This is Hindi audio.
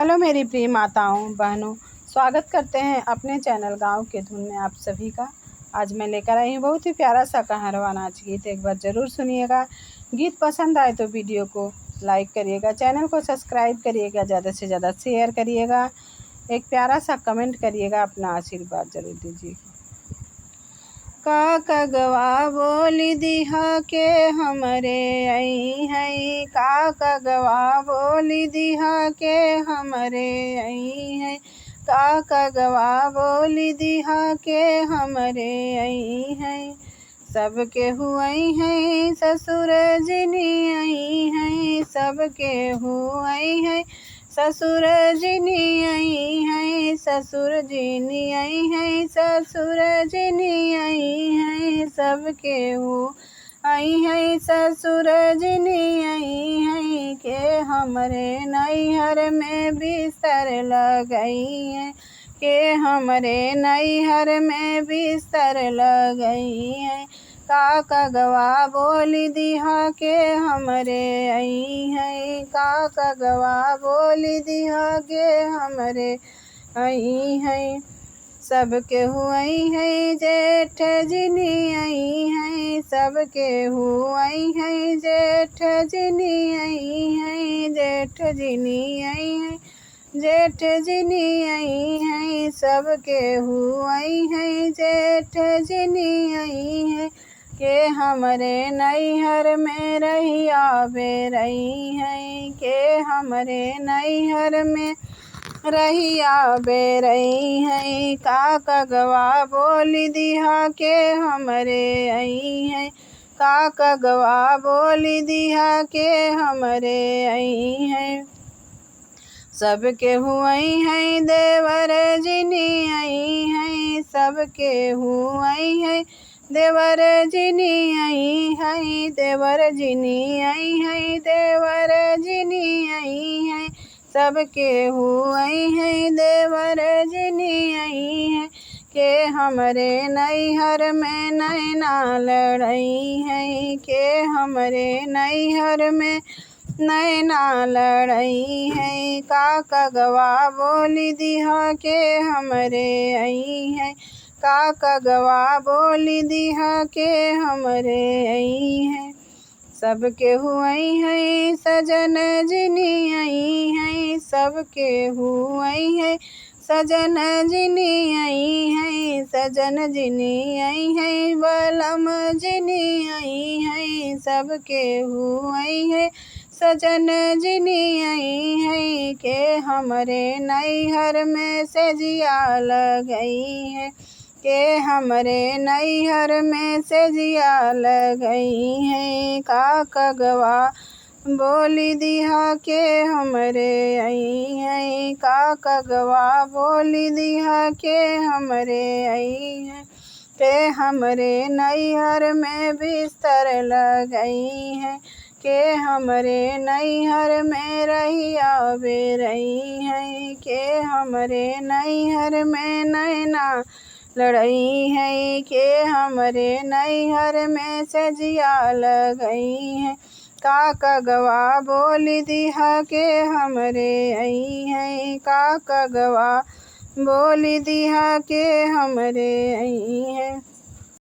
हेलो मेरी प्रिय माताओं बहनों, स्वागत करते हैं अपने चैनल गांव के धुन में आप सभी का। आज मैं लेकर आई हूँ बहुत ही प्यारा सा कहारवा नाच गीत। एक बार ज़रूर सुनिएगा। गीत पसंद आए तो वीडियो को लाइक करिएगा, चैनल को सब्सक्राइब करिएगा, ज़्यादा से ज़्यादा शेयर करिएगा, एक प्यारा सा कमेंट करिएगा, अपना आशीर्वाद ज़रूर दीजिएगा। का कगवा बोली दिहा के हमरे आई है, का कगवा बोली दिहा के हमरे आई है, का कगवा बोली दिहा के हमरे आई है। सबके हुई है ससुर जिनी आई है, सबके हुई है ससुर जिनी आई है, ससुर जिनी आई है, ससुर जिनी आई है। सबके हो आई है ससुर जिनी आई है, के हमरे नैहर में बिस्तर लगई है, के हमरे नैहर में बिस्तर लगई है। का कगवा बोली दिहा के हमरे आई है, का कगवा बोली दिहा के हमरे आई है। सबके हुई है जेठ जिनी आई है, सबके हुई है जेठ जिनी आई है, जेठ जिनी आई है, जेठ जिनी आई है। सबके हुई है जेठ जिनी आई है, के हमरे नैहर में रहिया बेरई है, के हमरे नैहर में रहिया बेरई है। का कगवा बोली दिहा के हमरे आई है, का कगवा बोली दिहा के हमरे आई है। सबके हुई है देवर जिनी आई है, सबके हुई है देवर जिनी आई है, देवर जिनी आई है, देवर जिनी आई है। सबके हुई है देवर जिनी आई है, के हमरे नैहर में नैना लड़ई है, के हमरे नैहर में नैना लड़ई है। का कगवा बोली दिहा के हमरे आई है, का कगवा बोली दिहा के हमरे आई है। सबके हुई है सजन जिनी आई है, सबके हुई है सजन जिनी आई है, सजन जिनी आई है, बलम जिनी आई है। सबके हुई है सजन जिनी आई है, के हमरे नैहर में सेजिया लगई है, के हमरे नैहर में सेजिया लगई है। का कगवा बोली दिहा के हमरे आई है, का कगवा बोली दिहा के हमरे आई है, के हमरे नैहर में बिस्तर लगई है, के हमरे नैहर में रहिया बेरई है, के हमरे नैहर में नैना लड़ई है, के हमरे नैहर में सजिया लगई है। का कगवा बोली दिहा के हमरे आई है, का कगवा बोली दिहा के हमरे आई है।